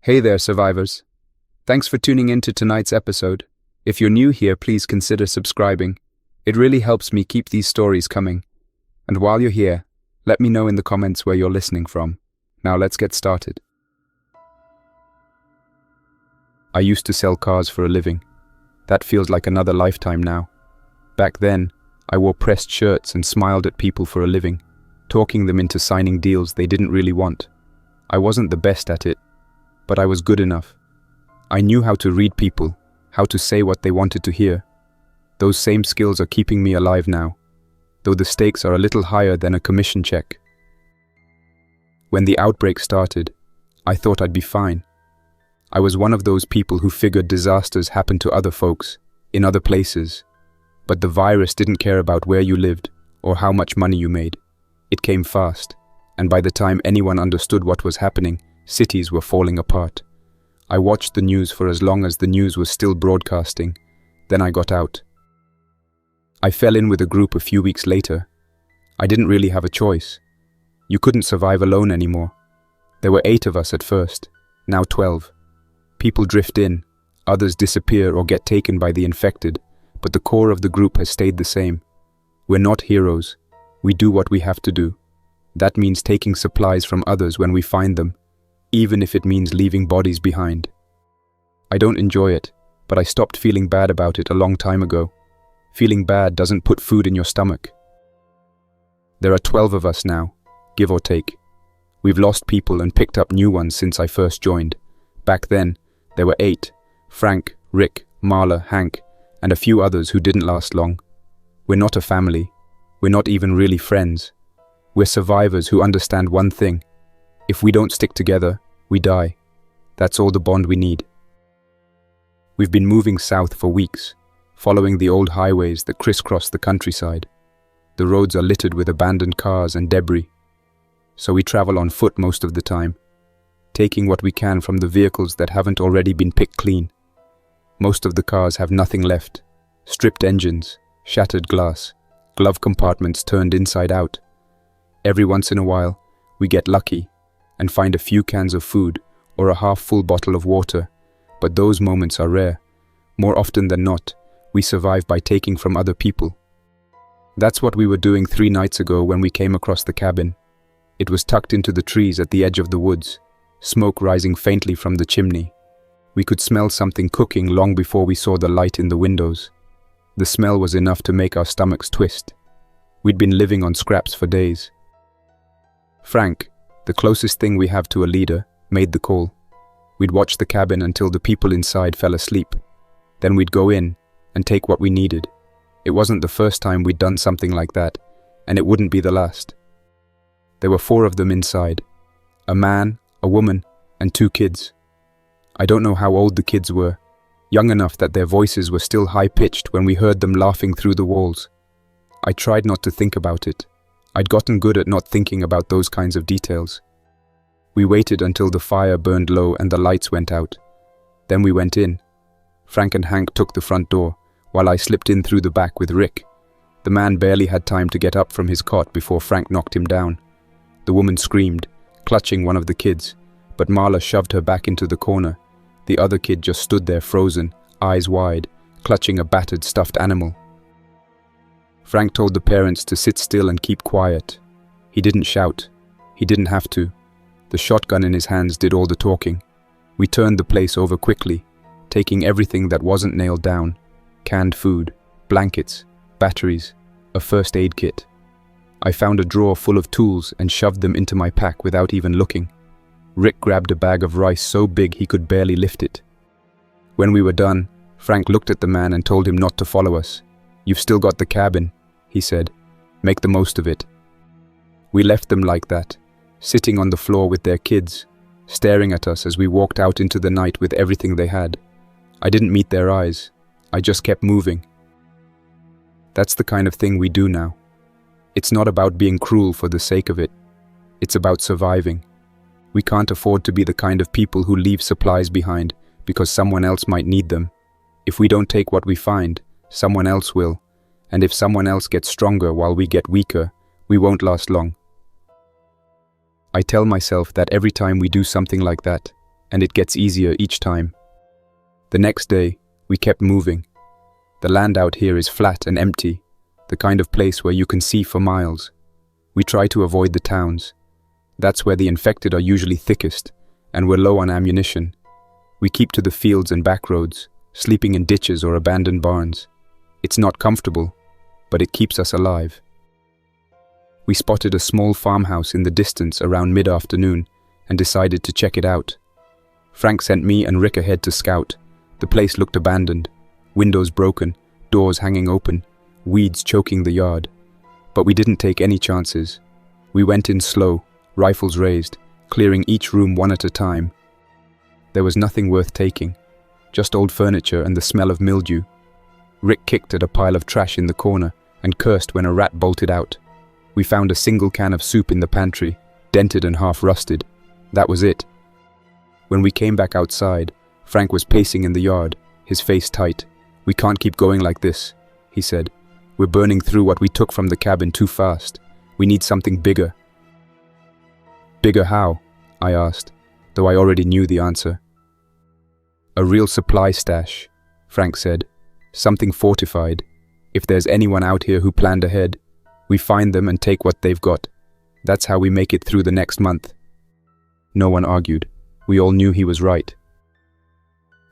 Hey there, survivors. Thanks for tuning in to tonight's episode. If you're new here, please consider subscribing. It really helps me keep these stories coming. And while you're here, let me know in the comments where you're listening from. Now let's get started. I used to sell cars for a living. That feels like another lifetime now. Back then, I wore pressed shirts and smiled at people for a living, talking them into signing deals they didn't really want. I wasn't the best at it, but I was good enough. I knew how to read people, how to say what they wanted to hear. Those same skills are keeping me alive now, though the stakes are a little higher than a commission check. When the outbreak started, I thought I'd be fine. I was one of those people who figured disasters happened to other folks, in other places. But the virus didn't care about where you lived or how much money you made. It came fast, and by the time anyone understood what was happening, cities were falling apart. I watched the news for as long as the news was still broadcasting. Then I got out. I fell in with a group a few weeks later. I didn't really have a choice. You couldn't survive alone anymore. There were 8 of us at first, now 12. People drift in, others disappear or get taken by the infected, but the core of the group has stayed the same. We're not heroes. We do what we have to do. That means taking supplies from others when we find them, even if it means leaving bodies behind. I don't enjoy it, but I stopped feeling bad about it a long time ago. Feeling bad doesn't put food in your stomach. There are 12 of us now, give or take. We've lost people and picked up new ones since I first joined. Back then, there were 8, Frank, Rick, Marla, Hank, and a few others who didn't last long. We're not a family. We're not even really friends. We're survivors who understand one thing. If we don't stick together, we die. That's all the bond we need. We've been moving south for weeks, following the old highways that crisscross the countryside. The roads are littered with abandoned cars and debris, so we travel on foot most of the time, taking what we can from the vehicles that haven't already been picked clean. Most of the cars have nothing left: stripped engines, shattered glass, glove compartments turned inside out. Every once in a while, we get lucky and find a few cans of food or a half-full bottle of water, but those moments are rare. More often than not, we survive by taking from other people. That's what we were doing 3 nights ago when we came across the cabin. It was tucked into the trees at the edge of the woods, smoke rising faintly from the chimney. We could smell something cooking long before we saw the light in the windows. The smell was enough to make our stomachs twist. We'd been living on scraps for days. Frank, the closest thing we have to a leader, made the call. We'd watch the cabin until the people inside fell asleep. Then we'd go in and take what we needed. It wasn't the first time we'd done something like that, and it wouldn't be the last. There were 4 of them inside: a man, a woman, and 2 kids. I don't know how old the kids were, young enough that their voices were still high-pitched when we heard them laughing through the walls. I tried not to think about it. I'd gotten good at not thinking about those kinds of details. We waited until the fire burned low and the lights went out. Then we went in. Frank and Hank took the front door, while I slipped in through the back with Rick. The man barely had time to get up from his cot before Frank knocked him down. The woman screamed, clutching one of the kids, but Marla shoved her back into the corner. The other kid just stood there frozen, eyes wide, clutching a battered stuffed animal. Frank told the parents to sit still and keep quiet. He didn't shout. He didn't have to. The shotgun in his hands did all the talking. We turned the place over quickly, taking everything that wasn't nailed down: canned food, blankets, batteries, a first aid kit. I found a drawer full of tools and shoved them into my pack without even looking. Rick grabbed a bag of rice so big he could barely lift it. When we were done, Frank looked at the man and told him not to follow us. "You've still got the cabin," he said. "Make the most of it." We left them like that, sitting on the floor with their kids, staring at us as we walked out into the night with everything they had. I didn't meet their eyes. I just kept moving. That's the kind of thing we do now. It's not about being cruel for the sake of it. It's about surviving. We can't afford to be the kind of people who leave supplies behind because someone else might need them. If we don't take what we find, someone else will. And if someone else gets stronger while we get weaker, we won't last long. I tell myself that every time we do something like that, and it gets easier each time. The next day, we kept moving. The land out here is flat and empty, the kind of place where you can see for miles. We try to avoid the towns. That's where the infected are usually thickest, and we're low on ammunition. We keep to the fields and back roads, sleeping in ditches or abandoned barns. It's not comfortable, but it keeps us alive. We spotted a small farmhouse in the distance around mid-afternoon and decided to check it out. Frank sent me and Rick ahead to scout. The place looked abandoned, windows broken, doors hanging open, weeds choking the yard. But we didn't take any chances. We went in slow, rifles raised, clearing each room one at a time. There was nothing worth taking, just old furniture and the smell of mildew. Rick kicked at a pile of trash in the corner and cursed when a rat bolted out. We found a single can of soup in the pantry, dented and half rusted. That was it. When we came back outside, Frank was pacing in the yard, his face tight. "We can't keep going like this," he said. "We're burning through what we took from the cabin too fast. We need something bigger." "Bigger how?" I asked, though I already knew the answer. "A real supply stash," Frank said. "Something fortified. If there's anyone out here who planned ahead, we find them and take what they've got. That's how we make it through the next month." No one argued. We all knew he was right.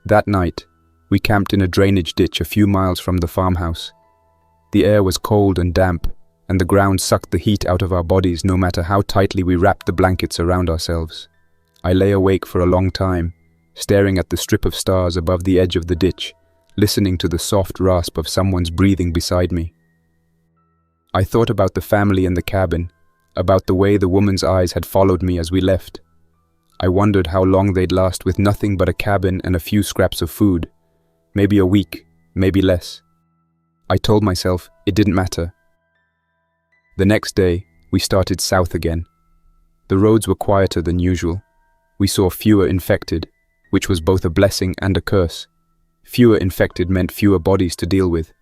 That night, we camped in a drainage ditch a few miles from the farmhouse. The air was cold and damp, and the ground sucked the heat out of our bodies no matter how tightly we wrapped the blankets around ourselves. I lay awake for a long time, staring at the strip of stars above the edge of the ditch, listening to the soft rasp of someone's breathing beside me. I thought about the family in the cabin, about the way the woman's eyes had followed me as we left. I wondered how long they'd last with nothing but a cabin and a few scraps of food. Maybe a week, maybe less. I told myself it didn't matter. The next day, we started south again. The roads were quieter than usual. We saw fewer infected, which was both a blessing and a curse. Fewer infected meant fewer bodies to deal with,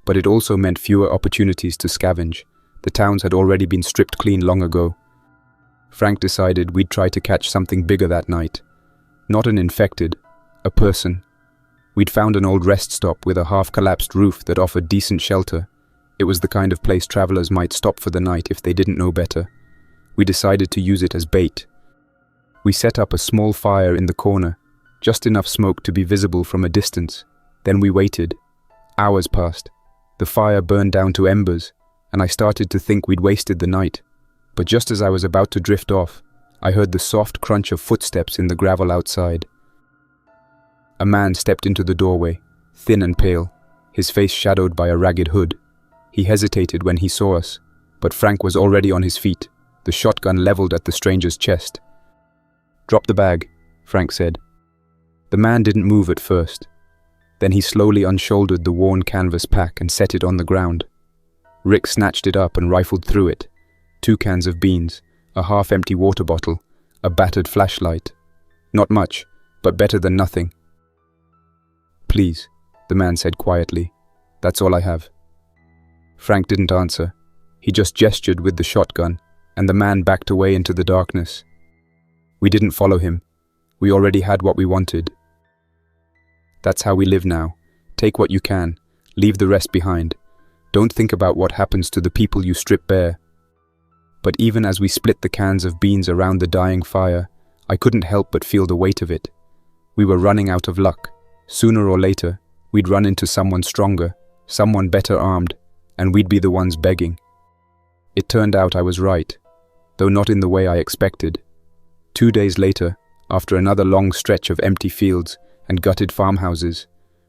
but it also meant fewer opportunities to scavenge. The towns had already been stripped clean long ago. Frank decided we'd try to catch something bigger that night. Not an infected, a person. We'd found an old rest stop with a half-collapsed roof that offered decent shelter. It was the kind of place travelers might stop for the night if they didn't know better. We decided to use it as bait. We set up a small fire in the corner, just enough smoke to be visible from a distance. Then we waited. Hours passed. The fire burned down to embers, and I started to think we'd wasted the night. But just as I was about to drift off, I heard the soft crunch of footsteps in the gravel outside. A man stepped into the doorway, thin and pale, his face shadowed by a ragged hood. He hesitated when he saw us, but Frank was already on his feet, the shotgun leveled at the stranger's chest. "Drop the bag," Frank said. The man didn't move at first. Then he slowly unshouldered the worn canvas pack and set it on the ground. Rick snatched it up and rifled through it. 2 cans of beans, a half-empty water bottle, a battered flashlight. Not much, but better than nothing. "Please," the man said quietly. "That's all I have." Frank didn't answer. He just gestured with the shotgun, and the man backed away into the darkness. We didn't follow him. We already had what we wanted. That's how we live now. Take what you can, leave the rest behind. Don't think about what happens to the people you strip bare. But even as we split the cans of beans around the dying fire, I couldn't help but feel the weight of it. We were running out of luck. Sooner or later, we'd run into someone stronger, someone better armed, and we'd be the ones begging. It turned out I was right, though not in the way I expected. 2 days later, after another long stretch of empty fields and gutted farmhouses,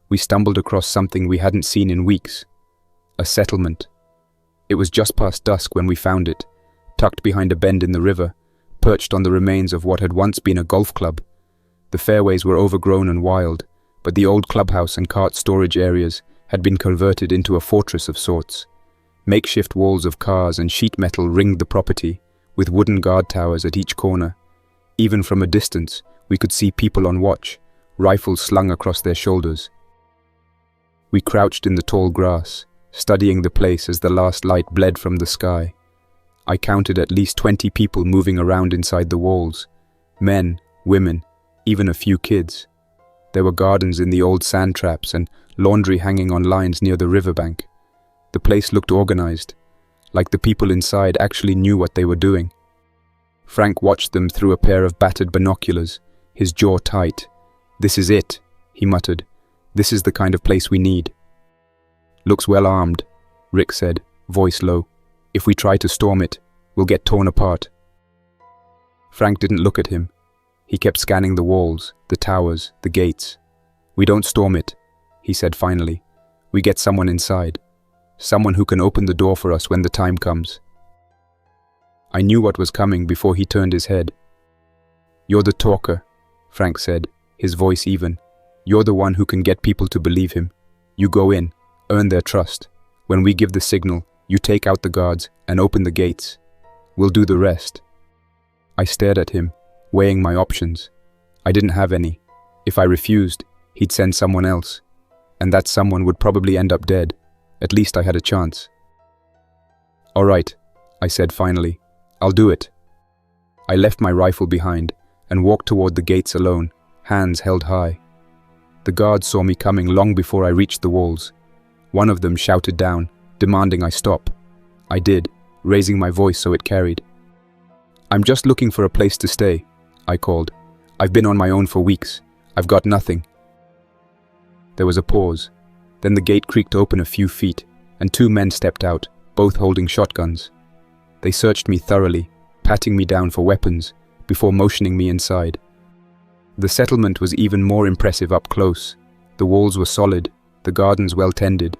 we stumbled across something we hadn't seen in weeks. A settlement. It was just past dusk when we found it, tucked behind a bend in the river, perched on the remains of what had once been a golf club. The fairways were overgrown and wild, but the old clubhouse and cart storage areas had been converted into a fortress of sorts. Makeshift walls of cars and sheet metal ringed the property, with wooden guard towers at each corner. Even from a distance, we could see people on watch, rifles slung across their shoulders. We crouched in the tall grass, studying the place as the last light bled from the sky. I counted at least 20 people moving around inside the walls. Men, women, even a few kids. There were gardens in the old sand traps and laundry hanging on lines near the riverbank. The place looked organized, like the people inside actually knew what they were doing. Frank watched them through a pair of battered binoculars, his jaw tight. "This is it," he muttered. "This is the kind of place we need." "Looks well armed," Rick said, voice low. "If we try to storm it, we'll get torn apart." Frank didn't look at him. He kept scanning the walls, the towers, the gates. "We don't storm it," he said finally. "We get someone inside. Someone who can open the door for us when the time comes." I knew what was coming before he turned his head. "You're the talker," Frank said, his voice even. "You're the one who can get people to believe him. You go in, earn their trust. When we give the signal, you take out the guards and open the gates. We'll do the rest." I stared at him, weighing my options. I didn't have any. If I refused, he'd send someone else, and that someone would probably end up dead. At least I had a chance. "All right," I said finally. "I'll do it." I left my rifle behind and walked toward the gates alone, hands held high. The guards saw me coming long before I reached the walls. One of them shouted down, demanding I stop. I did, raising my voice so it carried. "I'm just looking for a place to stay," I called. "I've been on my own for weeks. I've got nothing." There was a pause. Then the gate creaked open a few feet, and two men stepped out, both holding shotguns. They searched me thoroughly, patting me down for weapons, before motioning me inside. The settlement was even more impressive up close. The walls were solid, the gardens well tended.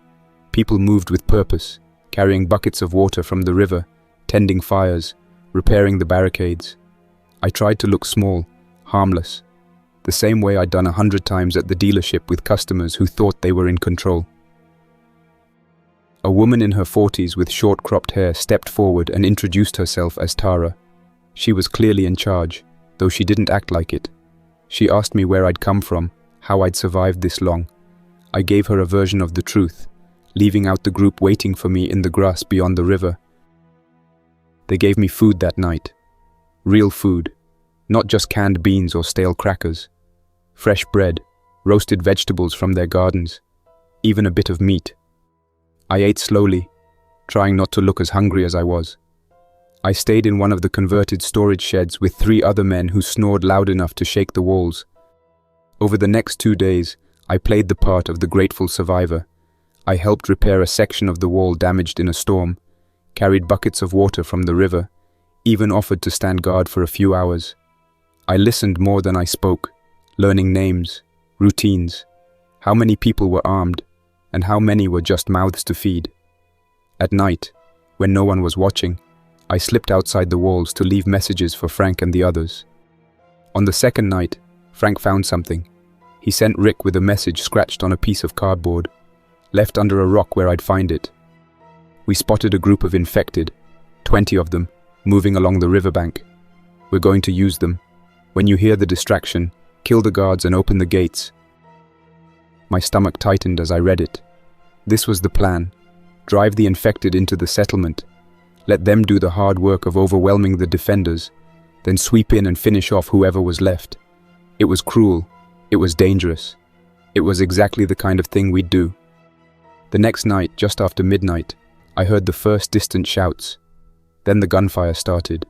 People moved with purpose, carrying buckets of water from the river, tending fires, repairing the barricades. I tried to look small, harmless, the same way I'd done 100 times at the dealership with customers who thought they were in control. A woman in her 40s with short cropped hair stepped forward and introduced herself as Tara. She was clearly in charge, though she didn't act like it. She asked me where I'd come from, how I'd survived this long. I gave her a version of the truth, leaving out the group waiting for me in the grass beyond the river. They gave me food that night. Real food, not just canned beans or stale crackers. Fresh bread, roasted vegetables from their gardens, even a bit of meat. I ate slowly, trying not to look as hungry as I was. I stayed in one of the converted storage sheds with 3 other men who snored loud enough to shake the walls. Over the next 2 days, I played the part of the grateful survivor. I helped repair a section of the wall damaged in a storm, carried buckets of water from the river, even offered to stand guard for a few hours. I listened more than I spoke, learning names, routines, how many people were armed, and how many were just mouths to feed. At night, when no one was watching, I slipped outside the walls to leave messages for Frank and the others. On the second night, Frank found something. He sent Rick with a message scratched on a piece of cardboard, left under a rock where I'd find it. We spotted a group of infected, 20 of them, moving along the riverbank. "We're going to use them. When you hear the distraction, kill the guards and open the gates." My stomach tightened as I read it. This was the plan. Drive the infected into the settlement. Let them do the hard work of overwhelming the defenders, then sweep in and finish off whoever was left. It was cruel. It was dangerous. It was exactly the kind of thing we'd do. The next night, just after midnight, I heard the first distant shouts. Then the gunfire started.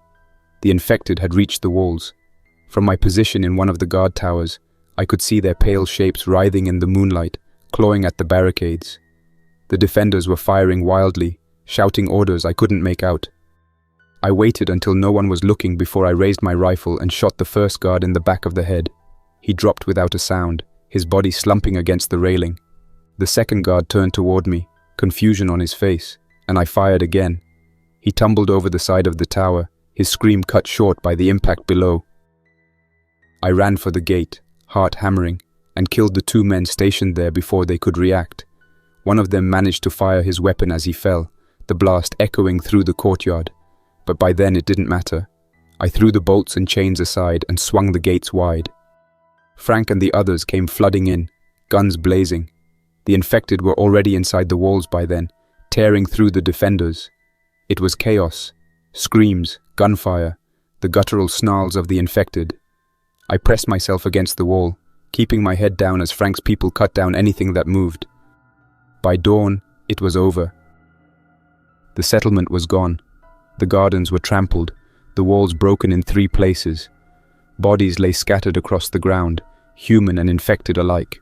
The infected had reached the walls. From my position in one of the guard towers, I could see their pale shapes writhing in the moonlight, clawing at the barricades. The defenders were firing wildly, shouting orders I couldn't make out. I waited until no one was looking before I raised my rifle and shot the first guard in the back of the head. He dropped without a sound, his body slumping against the railing. The second guard turned toward me, confusion on his face, and I fired again. He tumbled over the side of the tower, his scream cut short by the impact below. I ran for the gate, heart hammering, and killed the 2 men stationed there before they could react. One of them managed to fire his weapon as he fell, the blast echoing through the courtyard. But by then it didn't matter. I threw the bolts and chains aside and swung the gates wide. Frank and the others came flooding in, guns blazing. The infected were already inside the walls by then, tearing through the defenders. It was chaos. Screams, gunfire, the guttural snarls of the infected. I pressed myself against the wall, keeping my head down as Frank's people cut down anything that moved. By dawn, it was over. The settlement was gone. The gardens were trampled, the walls broken in 3 places. Bodies lay scattered across the ground, human and infected alike.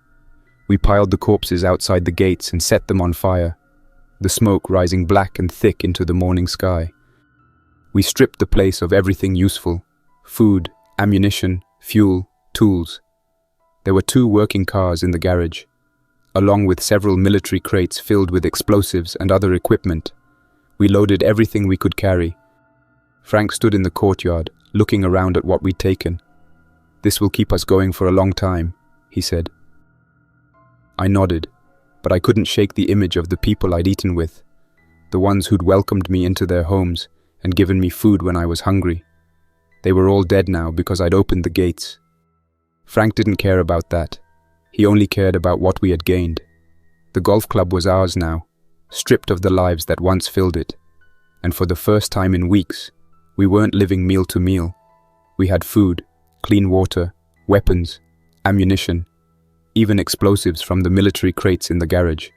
We piled the corpses outside the gates and set them on fire, the smoke rising black and thick into the morning sky. We stripped the place of everything useful: food, ammunition, fuel, tools. There were 2 working cars in the garage, along with several military crates filled with explosives and other equipment. We loaded everything we could carry. Frank stood in the courtyard, looking around at what we'd taken. "This will keep us going for a long time," he said. I nodded, but I couldn't shake the image of the people I'd eaten with, the ones who'd welcomed me into their homes and given me food when I was hungry. They were all dead now because I'd opened the gates. Frank didn't care about that. He only cared about what we had gained. The golf club was ours now, stripped of the lives that once filled it. And for the first time in weeks, we weren't living meal to meal. We had food, clean water, weapons, ammunition, even explosives from the military crates in the garage.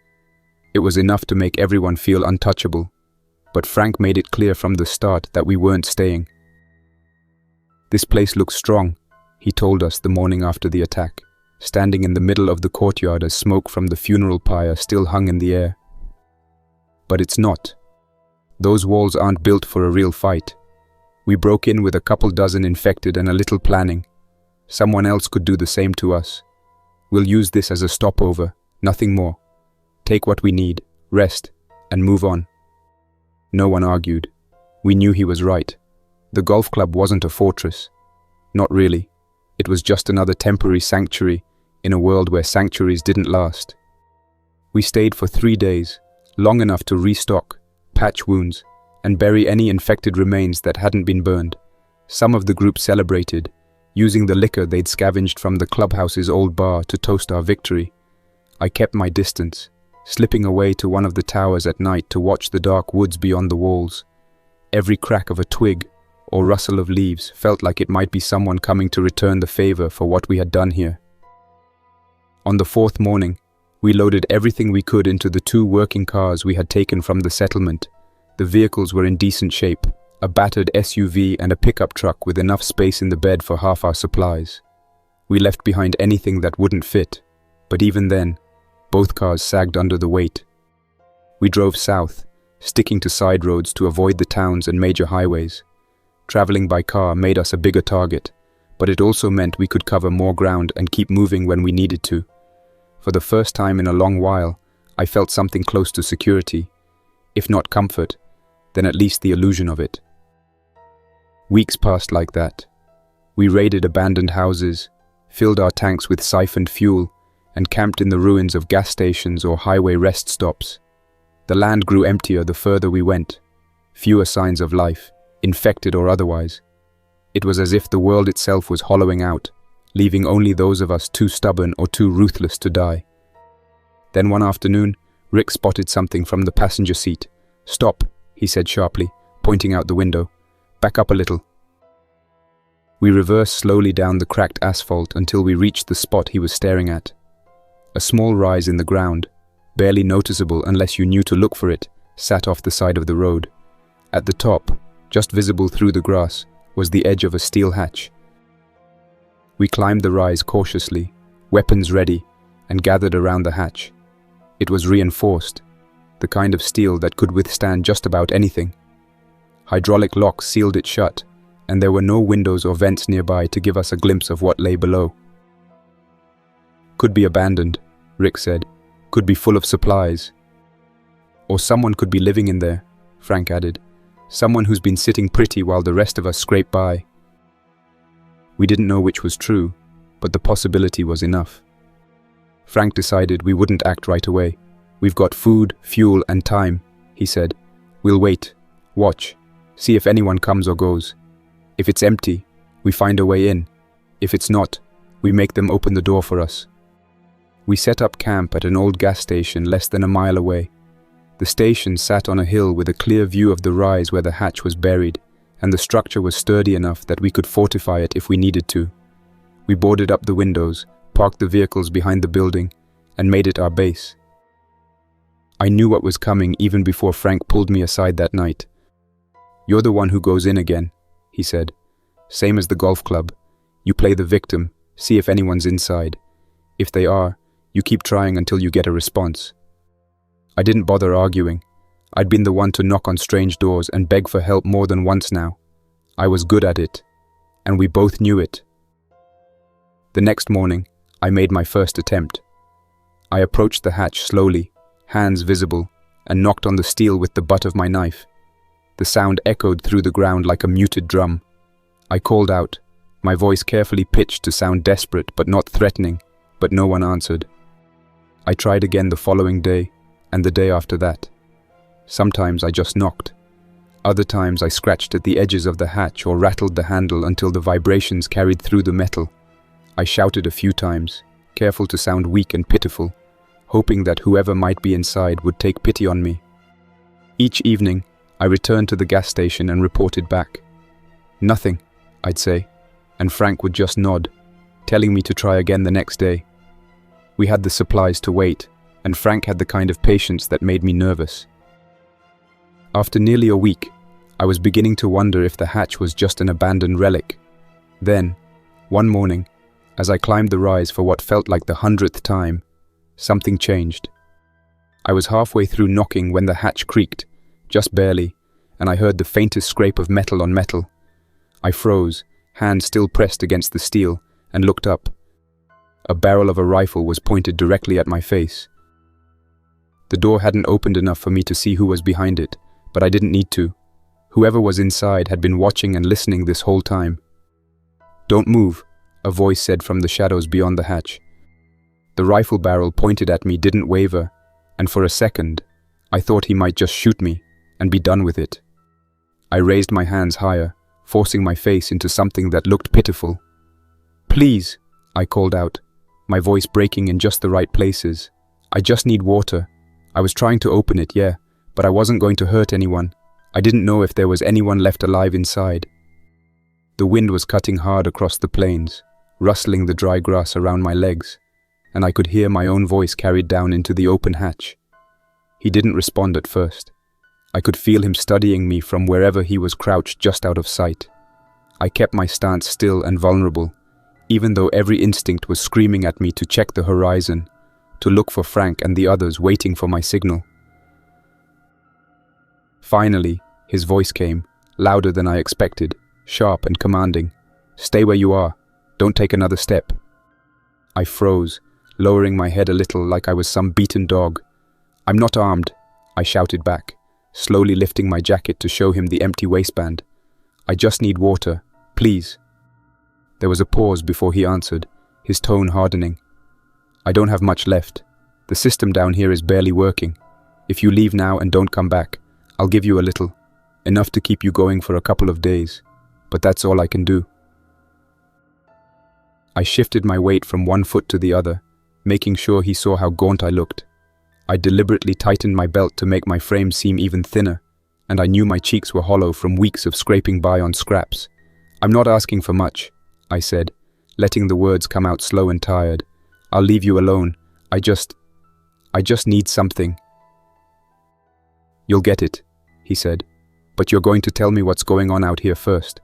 It was enough to make everyone feel untouchable, but Frank made it clear from the start that we weren't staying. "This place looks strong," he told us the morning after the attack, standing in the middle of the courtyard as smoke from the funeral pyre still hung in the air. "But it's not. Those walls aren't built for a real fight. We broke in with a couple dozen infected and a little planning. Someone else could do the same to us. We'll use this as a stopover, nothing more. Take what we need, rest, and move on." No one argued. We knew he was right. The golf club wasn't a fortress. Not really. It was just another temporary sanctuary in a world where sanctuaries didn't last. We stayed for 3 days, long enough to restock, patch wounds, and bury any infected remains that hadn't been burned. Some of the group celebrated, using the liquor they'd scavenged from the clubhouse's old bar to toast our victory. I kept my distance, slipping away to one of the towers at night to watch the dark woods beyond the walls. Every crack of a twig or rustle of leaves felt like it might be someone coming to return the favor for what we had done here. On the 4th morning, we loaded everything we could into the 2 working cars we had taken from the settlement. The vehicles were in decent shape, a battered SUV and a pickup truck with enough space in the bed for half our supplies. We left behind anything that wouldn't fit, but even then, both cars sagged under the weight. We drove south, sticking to side roads to avoid the towns and major highways. Traveling by car made us a bigger target, but it also meant we could cover more ground and keep moving when we needed to. For the first time in a long while, I felt something close to security. If not comfort, then at least the illusion of it. Weeks passed like that. We raided abandoned houses, filled our tanks with siphoned fuel, and camped in the ruins of gas stations or highway rest stops. The land grew emptier the further we went. Fewer signs of life, infected or otherwise. It was as if the world itself was hollowing out, leaving only those of us too stubborn or too ruthless to die. Then one afternoon, Rick spotted something from the passenger seat. "Stop," he said sharply, pointing out the window. "Back up a little." We reversed slowly down the cracked asphalt until we reached the spot he was staring at. A small rise in the ground, barely noticeable unless you knew to look for it, sat off the side of the road. At the top, just visible through the grass, was the edge of a steel hatch. We climbed the rise cautiously, weapons ready, and gathered around the hatch. It was reinforced, the kind of steel that could withstand just about anything. Hydraulic locks sealed it shut, and there were no windows or vents nearby to give us a glimpse of what lay below. "Could be abandoned," Rick said. "Could be full of supplies. Or someone could be living in there," Frank added. "Someone who's been sitting pretty while the rest of us scrape by." We didn't know which was true, but the possibility was enough. Frank decided we wouldn't act right away. "We've got food, fuel, and time," he said. "We'll wait, watch, see if anyone comes or goes. If it's empty, we find a way in. If it's not, we make them open the door for us." We set up camp at an old gas station less than a mile away. The station sat on a hill with a clear view of the rise where the hatch was buried, and the structure was sturdy enough that we could fortify it if we needed to. We boarded up the windows, parked the vehicles behind the building, and made it our base. I knew what was coming even before Frank pulled me aside that night. "You're the one who goes in again," he said. "Same as the golf club. You play the victim, see if anyone's inside. If they are, you keep trying until you get a response." I didn't bother arguing. I'd been the one to knock on strange doors and beg for help more than once now. I was good at it, and we both knew it. The next morning, I made my first attempt. I approached the hatch slowly, hands visible, and knocked on the steel with the butt of my knife. The sound echoed through the ground like a muted drum. I called out, my voice carefully pitched to sound desperate but not threatening, but no one answered. I tried again the following day, and the day after that. Sometimes I just knocked. Other times I scratched at the edges of the hatch or rattled the handle until the vibrations carried through the metal. I shouted a few times, careful to sound weak and pitiful, hoping that whoever might be inside would take pity on me. Each evening, I returned to the gas station and reported back. "Nothing," I'd say, and Frank would just nod, telling me to try again the next day. We had the supplies to wait, and Frank had the kind of patience that made me nervous. After nearly a week, I was beginning to wonder if the hatch was just an abandoned relic. Then, one morning, as I climbed the rise for what felt like the 100th time, something changed. I was halfway through knocking when the hatch creaked, just barely, and I heard the faintest scrape of metal on metal. I froze, hand still pressed against the steel, and looked up. A barrel of a rifle was pointed directly at my face. The door hadn't opened enough for me to see who was behind it, but I didn't need to. Whoever was inside had been watching and listening this whole time. "Don't move," a voice said from the shadows beyond the hatch. The rifle barrel pointed at me didn't waver, and for a second, I thought he might just shoot me and be done with it. I raised my hands higher, forcing my face into something that looked pitiful. "Please," I called out, my voice breaking in just the right places. "I just need water. I was trying to open it, yeah, but I wasn't going to hurt anyone. I didn't know if there was anyone left alive inside." The wind was cutting hard across the plains, rustling the dry grass around my legs, and I could hear my own voice carried down into the open hatch. He didn't respond at first. I could feel him studying me from wherever he was crouched just out of sight. I kept my stance still and vulnerable, even though every instinct was screaming at me to check the horizon, to look for Frank and the others waiting for my signal. Finally, his voice came, louder than I expected, sharp and commanding. "Stay where you are. Don't take another step." I froze, lowering my head a little like I was some beaten dog. "I'm not armed," I shouted back, slowly lifting my jacket to show him the empty waistband. "I just need water, please." There was a pause before he answered, his tone hardening. "I don't have much left. The system down here is barely working. If you leave now and don't come back, I'll give you a little, enough to keep you going for a couple of days, but that's all I can do." I shifted my weight from one foot to the other, making sure he saw how gaunt I looked. I deliberately tightened my belt to make my frame seem even thinner, and I knew my cheeks were hollow from weeks of scraping by on scraps. "I'm not asking for much," I said, letting the words come out slow and tired. "I'll leave you alone. I just need something." "You'll get it," he said, "but you're going to tell me what's going on out here first.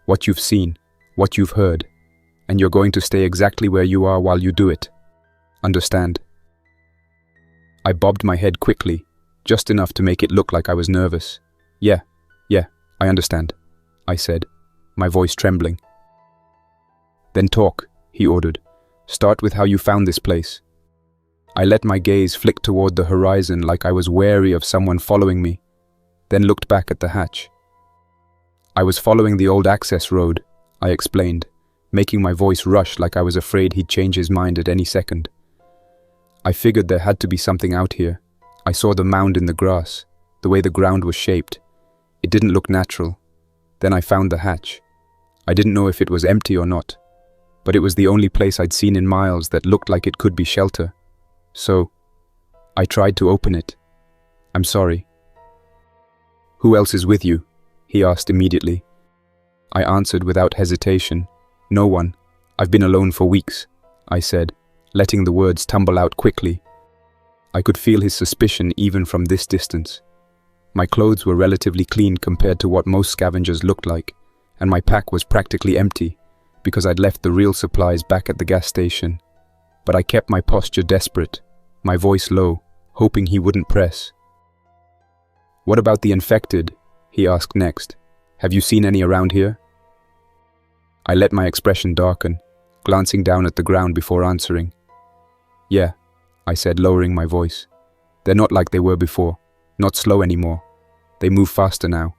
What you've seen, what you've heard, and you're going to stay exactly where you are while you do it. Understand?" I bobbed my head quickly, just enough to make it look like I was nervous. Yeah, I understand," I said, my voice trembling. "Then talk," he ordered. "Start with how you found this place." I let my gaze flick toward the horizon like I was wary of someone following me, then looked back at the hatch. "I was following the old access road," I explained, making my voice rush like I was afraid he'd change his mind at any second. "I figured there had to be something out here. I saw the mound in the grass, the way the ground was shaped. It didn't look natural. Then I found the hatch. I didn't know if it was empty or not, but it was the only place I'd seen in miles that looked like it could be shelter. So, I tried to open it. I'm sorry." "Who else is with you?" he asked immediately. I answered without hesitation. "No one. I've been alone for weeks, I said, letting the words tumble out quickly. I could feel his suspicion even from this distance. My clothes were relatively clean compared to what most scavengers looked like, and my pack was practically empty because I'd left the real supplies back at the gas station. But I kept my posture desperate, my voice low, hoping he wouldn't press. "What about the infected?" he asked next. "Have you seen any around here?" I let my expression darken, glancing down at the ground before answering. "Yeah," I said, lowering my voice. "They're not like they were before, not slow anymore. They move faster now.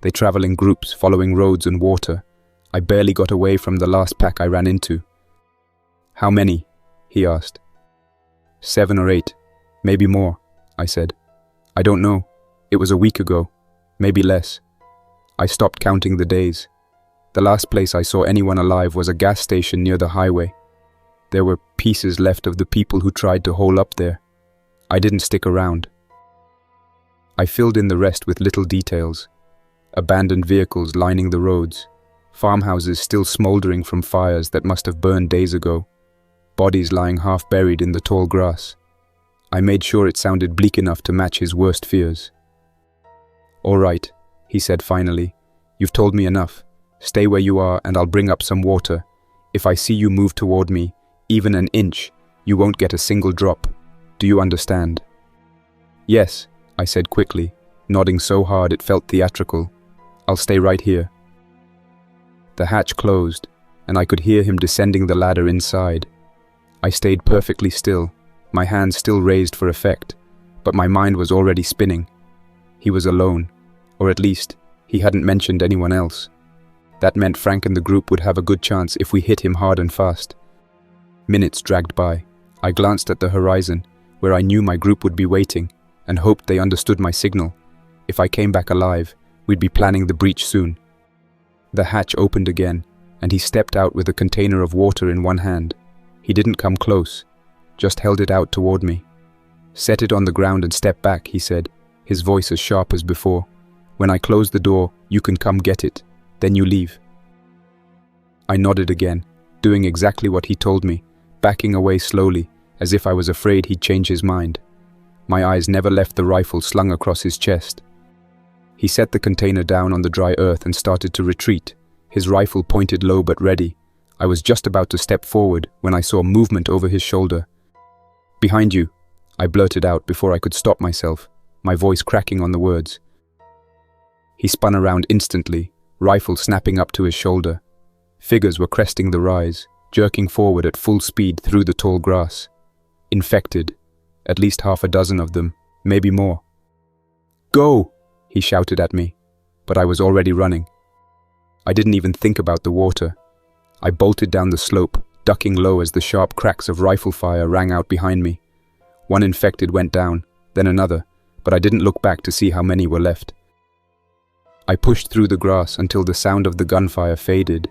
They travel in groups, following roads and water. I barely got away from the last pack I ran into." "How many?" he asked. 7 or 8, maybe more," I said. "I don't know. It was a week ago, maybe less." I stopped counting the days. The last place I saw anyone alive was a gas station near the highway. There were pieces left of the people who tried to hole up there. I didn't stick around. I filled in the rest with little details. Abandoned vehicles lining the roads, farmhouses still smoldering from fires that must have burned days ago, bodies lying half buried in the tall grass. I made sure it sounded bleak enough to match his worst fears. "All right," he said finally. "You've told me enough. Stay where you are and I'll bring up some water. If I see you move toward me, even an inch, you won't get a single drop. Do you understand?" "Yes," I said quickly, nodding so hard it felt theatrical. "I'll stay right here." The hatch closed, and I could hear him descending the ladder inside. I stayed perfectly still, my hands still raised for effect, but my mind was already spinning. He was alone, or at least, he hadn't mentioned anyone else. That meant Frank and the group would have a good chance if we hit him hard and fast. Minutes dragged by. I glanced at the horizon, where I knew my group would be waiting, and hoped they understood my signal. If I came back alive, we'd be planning the breach soon. The hatch opened again, and he stepped out with a container of water in one hand. He didn't come close, just held it out toward me. "Set it on the ground and step back," he said, his voice as sharp as before. "When I close the door, you can come get it. Then you leave." I nodded again, doing exactly what he told me, backing away slowly, as if I was afraid he'd change his mind. My eyes never left the rifle slung across his chest. He set the container down on the dry earth and started to retreat, his rifle pointed low but ready. I was just about to step forward when I saw movement over his shoulder. "Behind you," I blurted out before I could stop myself, my voice cracking on the words. He spun around instantly, rifle snapping up to his shoulder. Figures were cresting the rise, jerking forward at full speed through the tall grass. Infected, at least half a dozen of them, maybe more. "Go!" he shouted at me, but I was already running. I didn't even think about the water. I bolted down the slope, ducking low as the sharp cracks of rifle fire rang out behind me. One infected went down, then another, but I didn't look back to see how many were left. I pushed through the grass until the sound of the gunfire faded.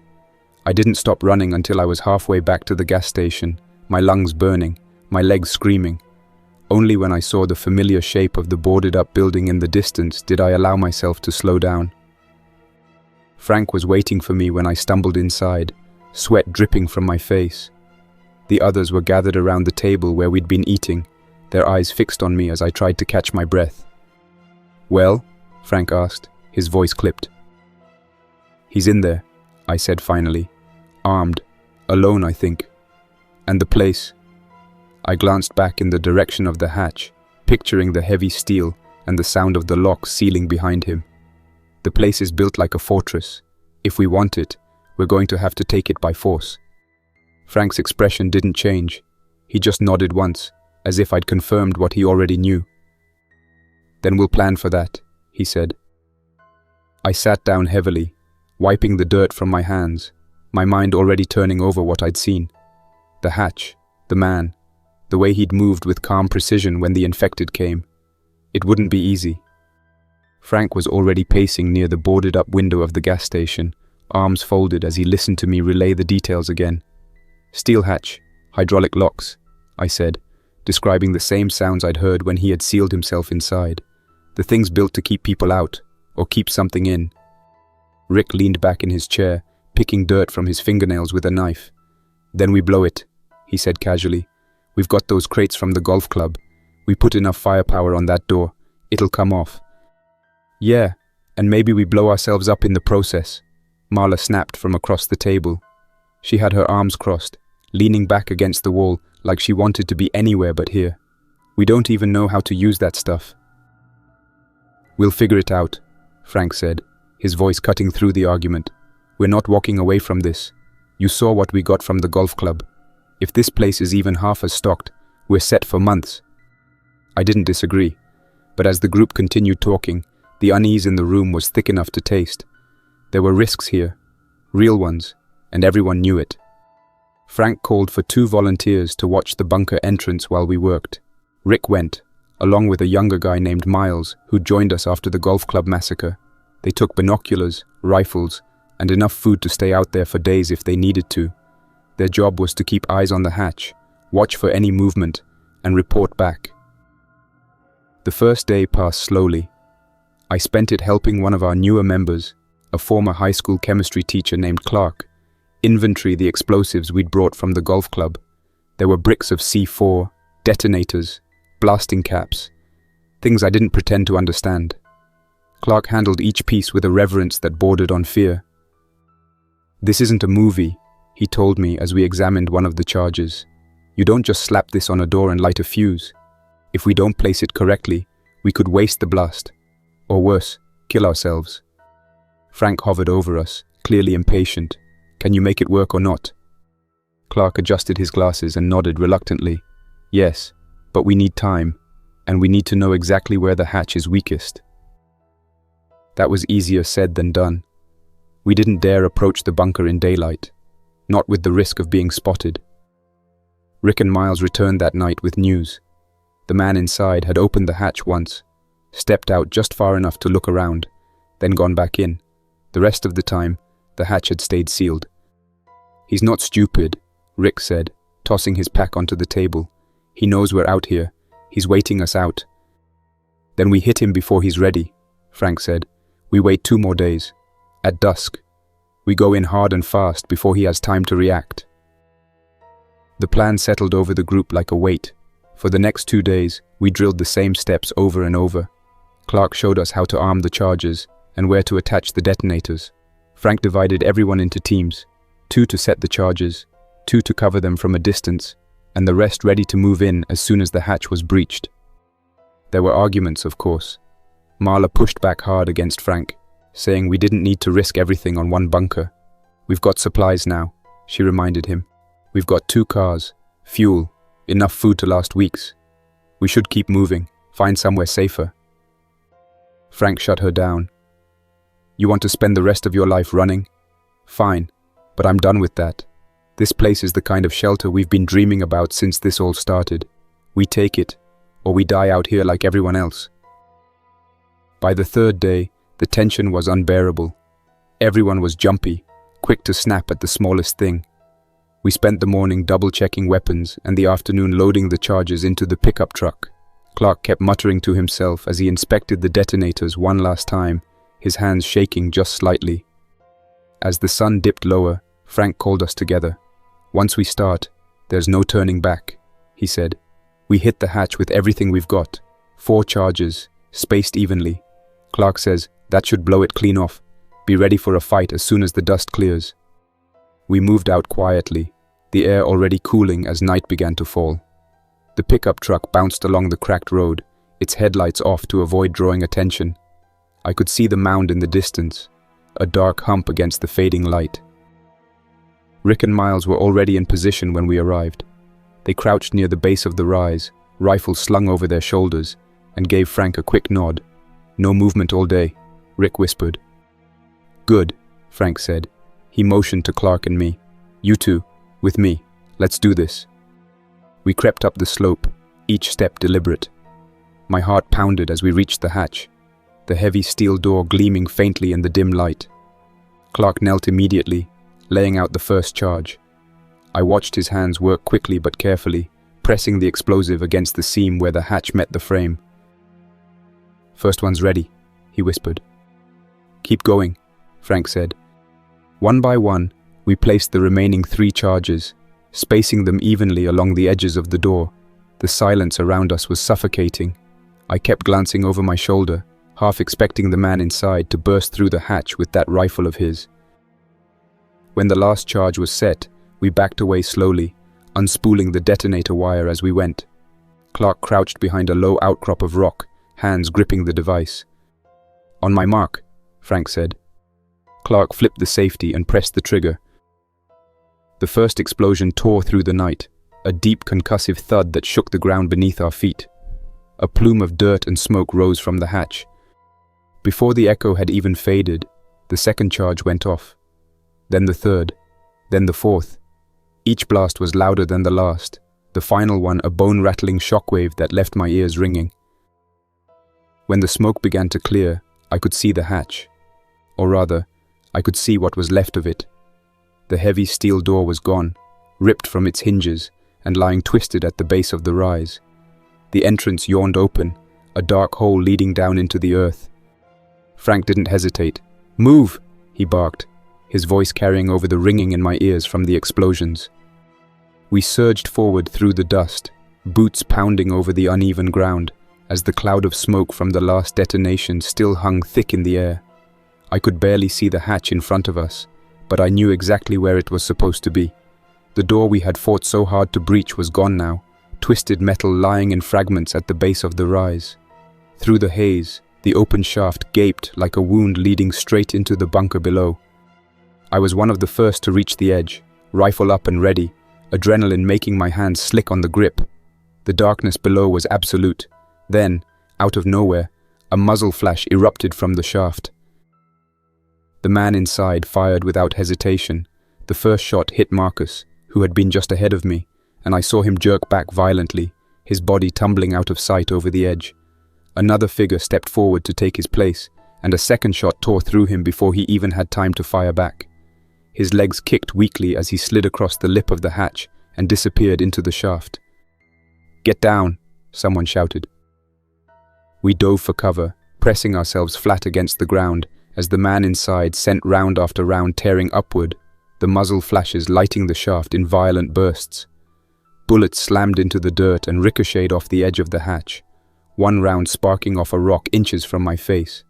I didn't stop running until I was halfway back to the gas station, my lungs burning, my legs screaming. Only when I saw the familiar shape of the boarded-up building in the distance did I allow myself to slow down. Frank was waiting for me when I stumbled inside, sweat dripping from my face. The others were gathered around the table where we'd been eating, their eyes fixed on me as I tried to catch my breath. "Well?" Frank asked, his voice clipped. "He's in there," I said finally. "Armed. Alone, I think. And the place?" I glanced back in the direction of the hatch, picturing the heavy steel and the sound of the lock sealing behind him. "The place is built like a fortress. If we want it, we're going to have to take it by force." Frank's expression didn't change. He just nodded once, as if I'd confirmed what he already knew. "Then we'll plan for that," he said. I sat down heavily, wiping the dirt from my hands, my mind already turning over what I'd seen. The hatch, the man, the way he'd moved with calm precision when the infected came. It wouldn't be easy. Frank was already pacing near the boarded-up window of the gas station, arms folded as he listened to me relay the details again. "Steel hatch, hydraulic locks," I said, describing the same sounds I'd heard when he had sealed himself inside. "The thing's built to keep people out, or keep something in." Rick leaned back in his chair, picking dirt from his fingernails with a knife. Then we blow it, he said casually. We've got those crates from the golf club. We put enough firepower on that door. It'll come off. Yeah, and maybe we blow ourselves up in the process, Marla snapped from across the table. She had her arms crossed, leaning back against the wall like she wanted to be anywhere but here. We don't even know how to use that stuff. We'll figure it out, Frank said, his voice cutting through the argument. We're not walking away from this. You saw what we got from the golf club. If this place is even half as stocked, we're set for months. I didn't disagree, but as the group continued talking, the unease in the room was thick enough to taste. There were risks here, real ones, and everyone knew it. Frank called for 2 volunteers to watch the bunker entrance while we worked. Rick went, along with a younger guy named Miles, who joined us after the golf club massacre. They took binoculars, rifles, and enough food to stay out there for days if they needed to. Their job was to keep eyes on the hatch, watch for any movement, and report back. The first day passed slowly. I spent it helping one of our newer members, a former high school chemistry teacher named Clark, inventory the explosives we'd brought from the golf club. There were bricks of C4, detonators, blasting caps, things I didn't pretend to understand. Clark handled each piece with a reverence that bordered on fear. This isn't a movie, he told me as we examined one of the charges. You don't just slap this on a door and light a fuse. If we don't place it correctly, we could waste the blast. Or worse, kill ourselves. Frank hovered over us, clearly impatient. Can you make it work or not? Clark adjusted his glasses and nodded reluctantly. Yes, but we need time, and we need to know exactly where the hatch is weakest. That was easier said than done. We didn't dare approach the bunker in daylight, not with the risk of being spotted. Rick and Miles returned that night with news. The man inside had opened the hatch once, stepped out just far enough to look around, then gone back in. The rest of the time, the hatch had stayed sealed. He's not stupid, Rick said, tossing his pack onto the table. He knows we're out here. He's waiting us out. Then we hit him before he's ready, Frank said. We wait 2 more days. At dusk. We go in hard and fast before he has time to react. The plan settled over the group like a weight. For the next 2 days, we drilled the same steps over and over. Clark showed us how to arm the charges and where to attach the detonators. Frank divided everyone into teams, 2 to set the charges, 2 to cover them from a distance, and the rest ready to move in as soon as the hatch was breached. There were arguments, of course. Marla pushed back hard against Frank, saying we didn't need to risk everything on one bunker. We've got supplies now, she reminded him. We've got 2 cars, fuel, enough food to last weeks. We should keep moving, find somewhere safer. Frank shut her down. You want to spend the rest of your life running? Fine, but I'm done with that. This place is the kind of shelter we've been dreaming about since this all started. We take it, or we die out here like everyone else. By the 3rd day, the tension was unbearable. Everyone was jumpy, quick to snap at the smallest thing. We spent the morning double-checking weapons and the afternoon loading the charges into the pickup truck. Clark kept muttering to himself as he inspected the detonators one last time, his hands shaking just slightly. As the sun dipped lower, Frank called us together. Once we start, there's no turning back, he said. We hit the hatch with everything we've got. 4 charges, spaced evenly. Clark says, that should blow it clean off. Be ready for a fight as soon as the dust clears. We moved out quietly, the air already cooling as night began to fall. The pickup truck bounced along the cracked road, its headlights off to avoid drawing attention. I could see the mound in the distance, a dark hump against the fading light. Rick and Miles were already in position when we arrived. They crouched near the base of the rise, rifles slung over their shoulders, and gave Frank a quick nod. No movement all day, Rick whispered. Good, Frank said. He motioned to Clark and me. You 2, with me. Let's do this. We crept up the slope, each step deliberate. My heart pounded as we reached the hatch, the heavy steel door gleaming faintly in the dim light. Clark knelt immediately, laying out the first charge. I watched his hands work quickly but carefully, pressing the explosive against the seam where the hatch met the frame. First one's ready, he whispered. Keep going, Frank said. One by one, we placed the remaining 3 charges, spacing them evenly along the edges of the door. The silence around us was suffocating. I kept glancing over my shoulder, half expecting the man inside to burst through the hatch with that rifle of his. When the last charge was set, we backed away slowly, unspooling the detonator wire as we went. Clark crouched behind a low outcrop of rock, hands gripping the device. "On my mark," Frank said. Clark flipped the safety and pressed the trigger. The first explosion tore through the night, a deep concussive thud that shook the ground beneath our feet. A plume of dirt and smoke rose from the hatch. Before the echo had even faded, the second charge went off. Then the third, then the fourth. Each blast was louder than the last, the final one a bone-rattling shockwave that left my ears ringing. When the smoke began to clear, I could see the hatch. Or rather, I could see what was left of it. The heavy steel door was gone, ripped from its hinges, and lying twisted at the base of the rise. The entrance yawned open, a dark hole leading down into the earth. Frank didn't hesitate. "Move!" he barked, his voice carrying over the ringing in my ears from the explosions. We surged forward through the dust, boots pounding over the uneven ground, as the cloud of smoke from the last detonation still hung thick in the air. I could barely see the hatch in front of us, but I knew exactly where it was supposed to be. The door we had fought so hard to breach was gone now, twisted metal lying in fragments at the base of the rise. Through the haze, the open shaft gaped like a wound leading straight into the bunker below. I was one of the first to reach the edge, rifle up and ready, adrenaline making my hands slick on the grip. The darkness below was absolute. Then, out of nowhere, a muzzle flash erupted from the shaft. The man inside fired without hesitation. The first shot hit Marcus, who had been just ahead of me, and I saw him jerk back violently, his body tumbling out of sight over the edge. Another figure stepped forward to take his place, and a second shot tore through him before he even had time to fire back. His legs kicked weakly as he slid across the lip of the hatch and disappeared into the shaft. "Get down!" someone shouted. We dove for cover, pressing ourselves flat against the ground as the man inside sent round after round tearing upward, the muzzle flashes lighting the shaft in violent bursts. Bullets slammed into the dirt and ricocheted off the edge of the hatch, one round sparking off a rock inches from my face.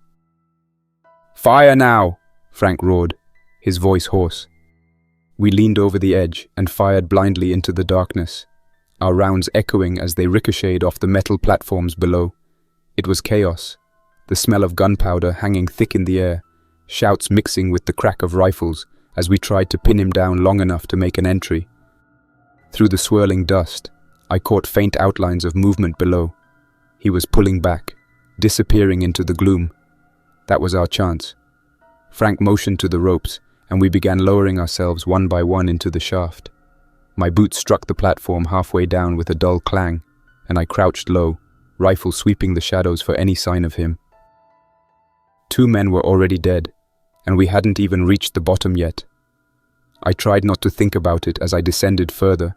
"Fire now!" Frank roared, his voice hoarse. We leaned over the edge and fired blindly into the darkness, our rounds echoing as they ricocheted off the metal platforms below. It was chaos, the smell of gunpowder hanging thick in the air, shouts mixing with the crack of rifles as we tried to pin him down long enough to make an entry. Through the swirling dust, I caught faint outlines of movement below. He was pulling back, disappearing into the gloom. That was our chance. Frank motioned to the ropes, and we began lowering ourselves one by one into the shaft. My boots struck the platform halfway down with a dull clang, and I crouched low, rifle sweeping the shadows for any sign of him. 2 men were already dead, and we hadn't even reached the bottom yet. I tried not to think about it as I descended further,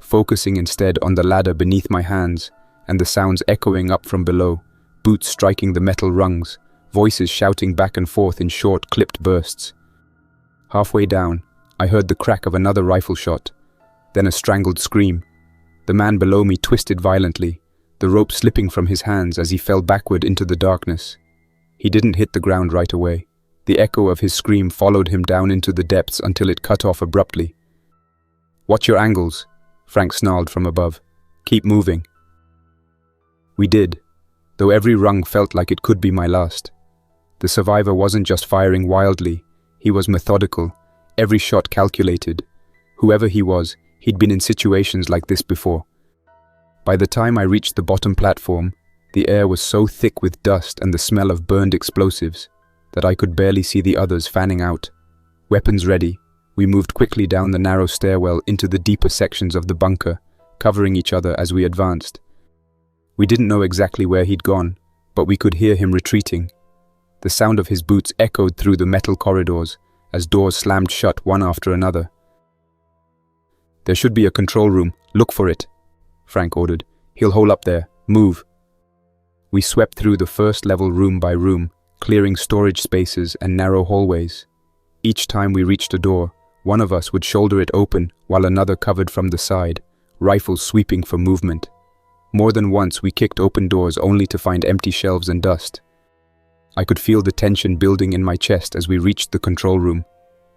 focusing instead on the ladder beneath my hands and the sounds echoing up from below, boots striking the metal rungs, voices shouting back and forth in short, clipped bursts. Halfway down, I heard the crack of another rifle shot, then a strangled scream. The man below me twisted violently, the rope slipping from his hands as he fell backward into the darkness. He didn't hit the ground right away. The echo of his scream followed him down into the depths until it cut off abruptly. "Watch your angles," Frank snarled from above. "Keep moving." We did, though every rung felt like it could be my last. The survivor wasn't just firing wildly, he was methodical, every shot calculated. Whoever he was, he'd been in situations like this before. By the time I reached the bottom platform, the air was so thick with dust and the smell of burned explosives that I could barely see the others fanning out. Weapons ready, we moved quickly down the narrow stairwell into the deeper sections of the bunker, covering each other as we advanced. We didn't know exactly where he'd gone, but we could hear him retreating. The sound of his boots echoed through the metal corridors as doors slammed shut one after another. "There should be a control room. Look for it," Frank ordered. "He'll hole up there. Move." We swept through the first level room by room, clearing storage spaces and narrow hallways. Each time we reached a door, One of us would shoulder it open while another covered from the side, rifles sweeping for movement. More than once we kicked open doors only to find empty shelves and dust. I could feel the tension building in my chest as we reached the control room.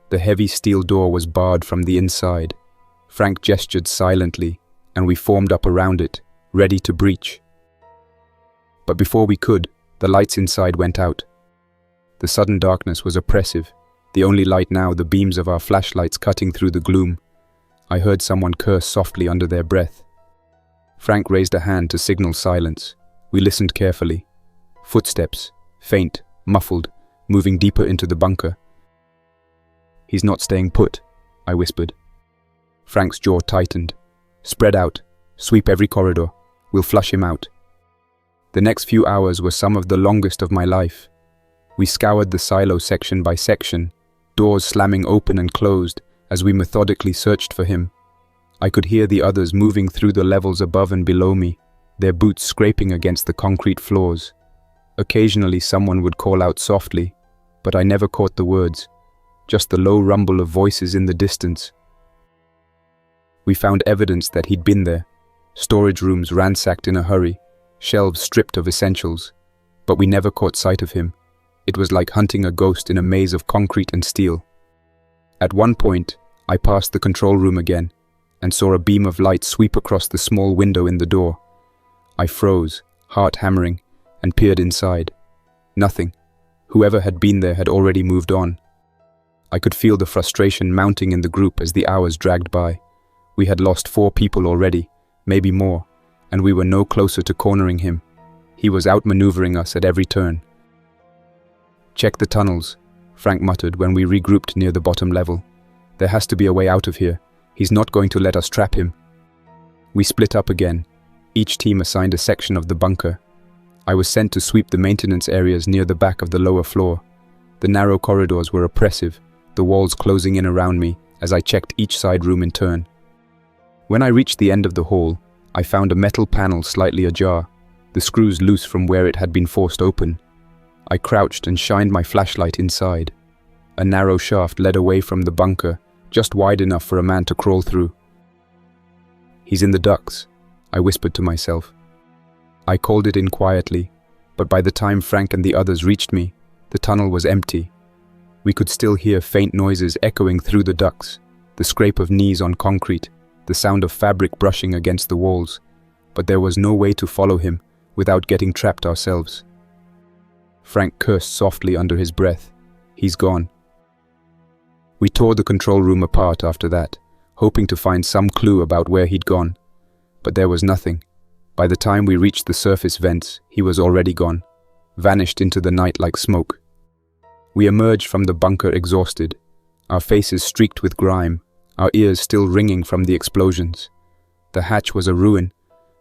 The heavy steel door was barred from the inside. Frank gestured silently, and we formed up around it, ready to breach. But before we could, the lights inside went out. The sudden darkness was oppressive, the only light now the beams of our flashlights cutting through the gloom. I heard someone curse softly under their breath. Frank raised a hand to signal silence. We listened carefully. Footsteps, faint, muffled, moving deeper into the bunker. "He's not staying put," I whispered. Frank's jaw tightened. "Spread out. Sweep every corridor. We'll flush him out." The next few hours were some of the longest of my life. We scoured the silo section by section, doors slamming open and closed as we methodically searched for him. I could hear the others moving through the levels above and below me, their boots scraping against the concrete floors. Occasionally someone would call out softly, but I never caught the words, just the low rumble of voices in the distance. We found evidence that he'd been there, storage rooms ransacked in a hurry, shelves stripped of essentials, but we never caught sight of him. It was like hunting a ghost in a maze of concrete and steel. At one point, I passed the control room again and saw a beam of light sweep across the small window in the door. I froze, heart hammering, and peered inside. Nothing. Whoever had been there had already moved on. I could feel the frustration mounting in the group as the hours dragged by. We had lost 4 people already, maybe more, and we were no closer to cornering him. He was outmaneuvering us at every turn. "Check the tunnels," Frank muttered when we regrouped near the bottom level. "There has to be a way out of here. He's not going to let us trap him." We split up again, each team assigned a section of the bunker. I was sent to sweep the maintenance areas near the back of the lower floor. The narrow corridors were oppressive, the walls closing in around me as I checked each side room in turn. When I reached the end of the hall, I found a metal panel slightly ajar, the screws loose from where it had been forced open. I crouched and shined my flashlight inside. A narrow shaft led away from the bunker, just wide enough for a man to crawl through. "He's in the ducts," I whispered to myself. I called it in quietly, but by the time Frank and the others reached me, the tunnel was empty. We could still hear faint noises echoing through the ducts, the scrape of knees on concrete, the sound of fabric brushing against the walls, but there was no way to follow him without getting trapped ourselves. Frank cursed softly under his breath. "He's gone." We tore the control room apart after that, hoping to find some clue about where he'd gone. But there was nothing. By the time we reached the surface vents, he was already gone, vanished into the night like smoke. We emerged from the bunker exhausted, our faces streaked with grime, our ears still ringing from the explosions. The hatch was a ruin,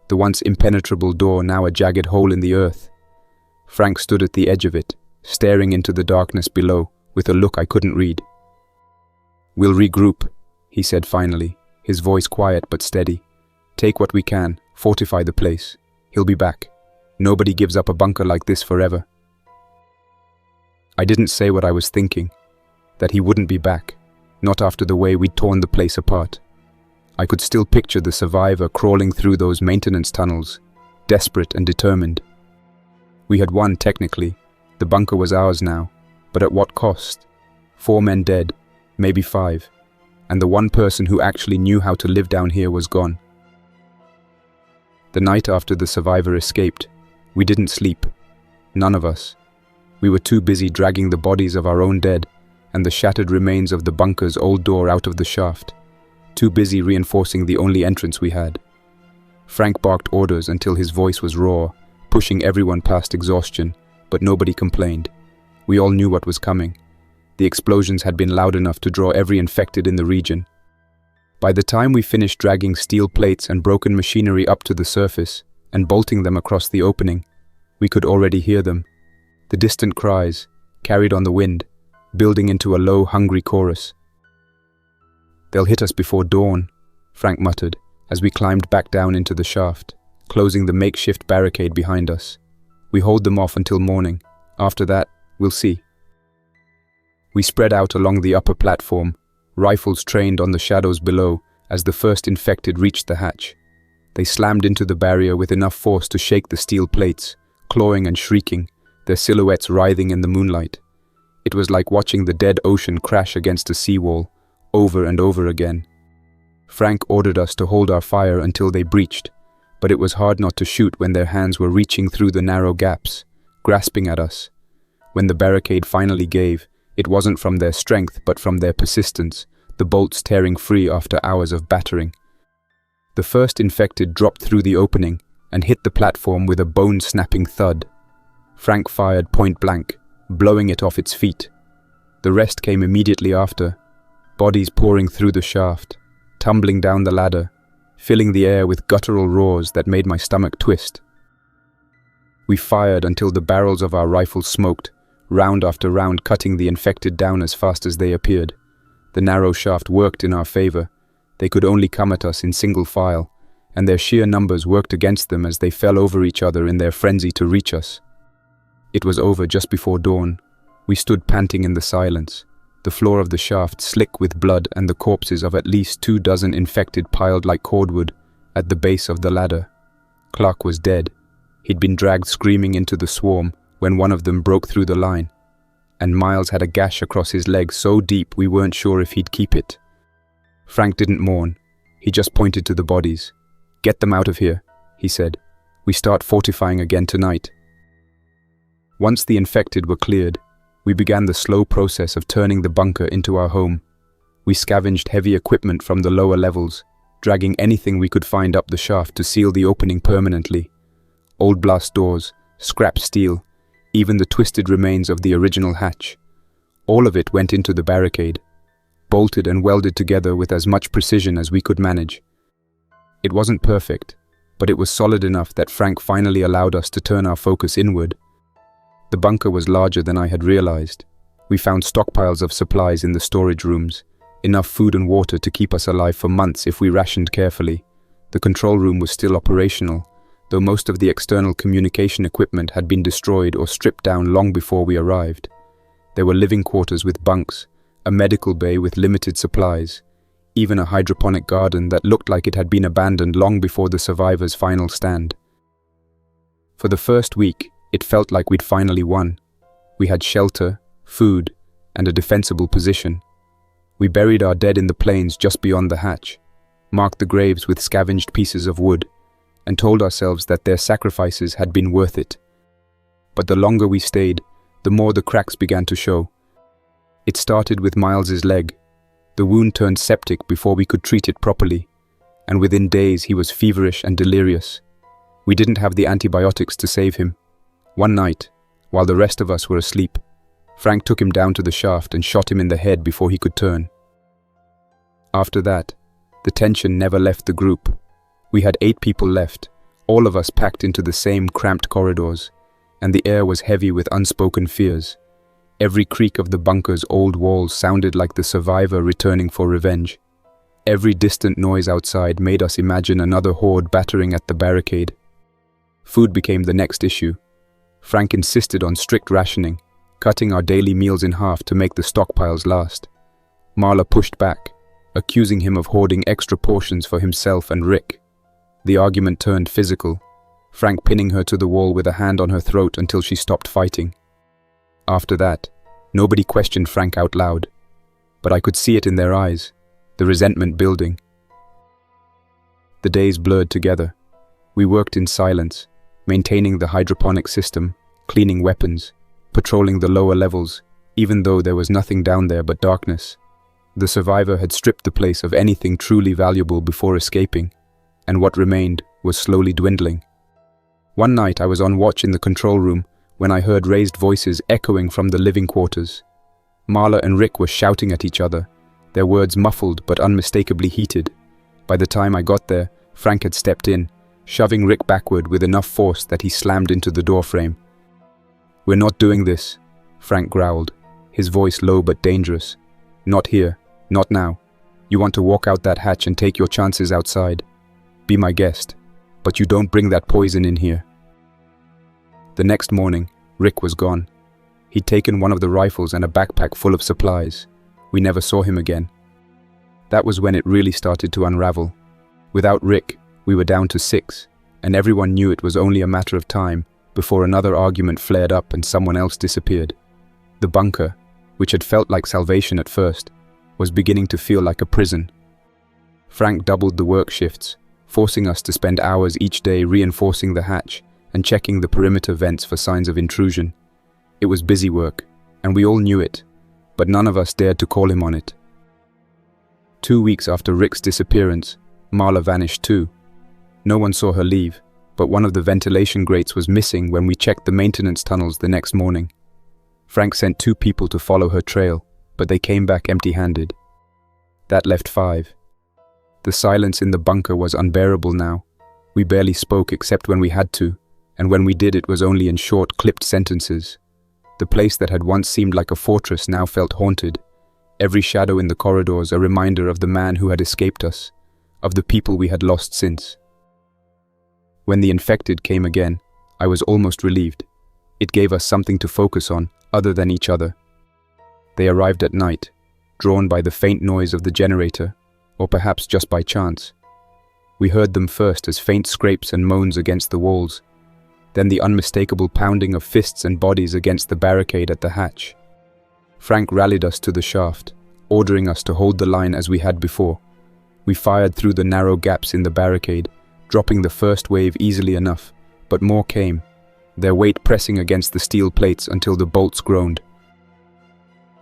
the once impenetrable door now a jagged hole in the earth. Frank stood at the edge of it, staring into the darkness below, with a look I couldn't read. "We'll regroup," he said finally, his voice quiet but steady. "Take what we can, fortify the place. He'll be back. Nobody gives up a bunker like this forever." I didn't say what I was thinking, that he wouldn't be back, not after the way we'd torn the place apart. I could still picture the survivor crawling through those maintenance tunnels, desperate and determined. We had won technically, the bunker was ours now, but at what cost? 4 men dead, maybe 5, and the one person who actually knew how to live down here was gone. The night after the survivor escaped, we didn't sleep. None of us. We were too busy dragging the bodies of our own dead and the shattered remains of the bunker's old door out of the shaft. Too busy reinforcing the only entrance we had. Frank barked orders until his voice was raw, pushing everyone past exhaustion, but nobody complained. We all knew what was coming. The explosions had been loud enough to draw every infected in the region. By the time we finished dragging steel plates and broken machinery up to the surface and bolting them across the opening, we could already hear them. The distant cries, carried on the wind, building into a low, hungry chorus. "They'll hit us before dawn," Frank muttered as we climbed back down into the shaft, closing the makeshift barricade behind us. "We hold them off until morning. After that, we'll see." We spread out along the upper platform, Rifles trained on the shadows below as the first infected reached the hatch. They slammed into the barrier with enough force to shake the steel plates, clawing and shrieking, their silhouettes writhing in the moonlight. It was like watching the dead ocean crash against a seawall, over and over again. Frank ordered us to hold our fire until they breached, but it was hard not to shoot when their hands were reaching through the narrow gaps, grasping at us. When the barricade finally gave, it wasn't from their strength but from their persistence, the bolts tearing free after hours of battering. The first infected dropped through the opening and hit the platform with a bone-snapping thud. Frank fired point blank, blowing it off its feet. The rest came immediately after, bodies pouring through the shaft, tumbling down the ladder, filling the air with guttural roars that made my stomach twist. We fired until the barrels of our rifles smoked, round after round cutting the infected down as fast as they appeared. The narrow shaft worked in our favor. They could only come at us in single file, and their sheer numbers worked against them as they fell over each other in their frenzy to reach us. It was over just before dawn. We stood panting in the silence, the floor of the shaft slick with blood and the corpses of at least 24 infected piled like cordwood at the base of the ladder. Clark was dead. He'd been dragged screaming into the swarm when one of them broke through the line, and Miles had a gash across his leg so deep we weren't sure if he'd keep it. Frank didn't mourn. He just pointed to the bodies. "Get them out of here," he said. "We start fortifying again tonight." Once the infected were cleared, we began the slow process of turning the bunker into our home. We scavenged heavy equipment from the lower levels, dragging anything we could find up the shaft to seal the opening permanently. Old blast doors, scrap steel, even the twisted remains of the original hatch. All of it went into the barricade, bolted and welded together with as much precision as we could manage. It wasn't perfect, but it was solid enough that Frank finally allowed us to turn our focus inward. The bunker was larger than I had realized. We found stockpiles of supplies in the storage rooms, enough food and water to keep us alive for months if we rationed carefully. The control room was still operational, though most of the external communication equipment had been destroyed or stripped down long before we arrived. There were living quarters with bunks, a medical bay with limited supplies, even a hydroponic garden that looked like it had been abandoned long before the survivors' final stand. For the first week, it felt like we'd finally won. We had shelter, food, and a defensible position. We buried our dead in the plains just beyond the hatch, marked the graves with scavenged pieces of wood, and told ourselves that their sacrifices had been worth it. But the longer we stayed, the more the cracks began to show. It started with Miles's leg. The wound turned septic before we could treat it properly, and within days he was feverish and delirious. We didn't have the antibiotics to save him. One night, while the rest of us were asleep, Frank took him down to the shaft and shot him in the head before he could turn. After that, the tension never left the group. We had 8 people left, all of us packed into the same cramped corridors, and the air was heavy with unspoken fears. Every creak of the bunker's old walls sounded like the survivor returning for revenge. Every distant noise outside made us imagine another horde battering at the barricade. Food became the next issue. Frank insisted on strict rationing, cutting our daily meals in half to make the stockpiles last. Marla pushed back, accusing him of hoarding extra portions for himself and Rick. The argument turned physical, Frank pinning her to the wall with a hand on her throat until she stopped fighting. After that, nobody questioned Frank out loud, but I could see it in their eyes, the resentment building. The days blurred together. We worked in silence, maintaining the hydroponic system, cleaning weapons, patrolling the lower levels, even though there was nothing down there but darkness. The survivor had stripped the place of anything truly valuable before escaping, and what remained was slowly dwindling. One night I was on watch in the control room when I heard raised voices echoing from the living quarters. Marla and Rick were shouting at each other, their words muffled but unmistakably heated. By the time I got there, Frank had stepped in, shoving Rick backward with enough force that he slammed into the doorframe. "We're not doing this," Frank growled, his voice low but dangerous. "Not here, not now. You want to walk out that hatch and take your chances outside. Be my guest, but you don't bring that poison in here." The next morning, Rick was gone. He'd taken one of the rifles and a backpack full of supplies. We never saw him again. That was when it really started to unravel. Without Rick, we were down to 6, and everyone knew it was only a matter of time before another argument flared up and someone else disappeared. The bunker, which had felt like salvation at first, was beginning to feel like a prison. Frank doubled the work shifts, forcing us to spend hours each day reinforcing the hatch and checking the perimeter vents for signs of intrusion. It was busy work, and we all knew it, but none of us dared to call him on it. 2 weeks after Rick's disappearance, Marla vanished too. No one saw her leave, but one of the ventilation grates was missing when we checked the maintenance tunnels the next morning. Frank sent 2 people to follow her trail, but they came back empty-handed. That left 5. The silence in the bunker was unbearable now. We barely spoke except when we had to, and when we did it was only in short, clipped sentences. The place that had once seemed like a fortress now felt haunted. Every shadow in the corridors a reminder of the man who had escaped us, of the people we had lost since. When the infected came again, I was almost relieved. It gave us something to focus on, other than each other. They arrived at night, drawn by the faint noise of the generator, or perhaps just by chance. We heard them first as faint scrapes and moans against the walls, then the unmistakable pounding of fists and bodies against the barricade at the hatch. Frank rallied us to the shaft, ordering us to hold the line as we had before. We fired through the narrow gaps in the barricade, dropping the first wave easily enough, but more came, their weight pressing against the steel plates until the bolts groaned.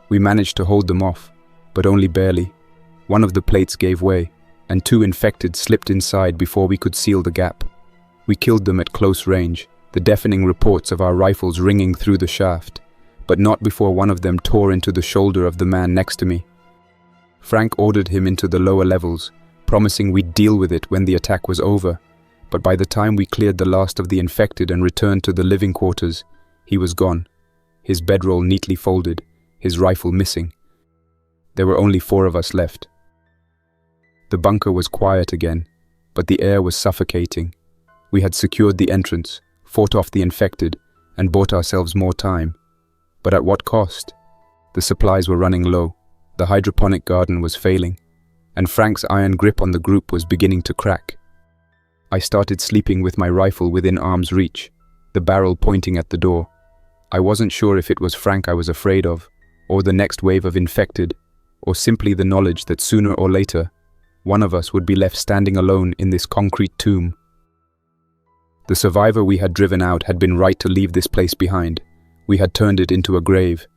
We managed to hold them off, but only barely. One of the plates gave way, and 2 infected slipped inside before we could seal the gap. We killed them at close range, the deafening reports of our rifles ringing through the shaft, but not before one of them tore into the shoulder of the man next to me. Frank ordered him into the lower levels, promising we'd deal with it when the attack was over, but by the time we cleared the last of the infected and returned to the living quarters, he was gone, his bedroll neatly folded, his rifle missing. There were only 4 of us left. The bunker was quiet again, but the air was suffocating. We had secured the entrance, fought off the infected, and bought ourselves more time. But at what cost? The supplies were running low, the hydroponic garden was failing, and Frank's iron grip on the group was beginning to crack. I started sleeping with my rifle within arm's reach, the barrel pointing at the door. I wasn't sure if it was Frank I was afraid of, or the next wave of infected, or simply the knowledge that sooner or later, one of us would be left standing alone in this concrete tomb. The survivor we had driven out had been right to leave this place behind. We had turned it into a grave.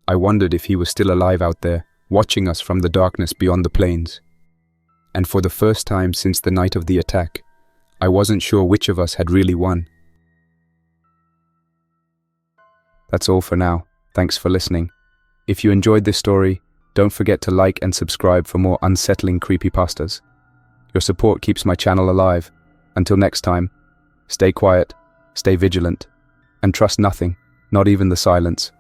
I wondered if he was still alive out there, watching us from the darkness beyond the plains. And for the first time since the night of the attack, I wasn't sure which of us had really won. That's all for now. Thanks for listening. If you enjoyed this story, don't forget to like and subscribe for more unsettling creepypastas. Your support keeps my channel alive. Until next time, stay quiet, stay vigilant, and trust nothing, not even the silence.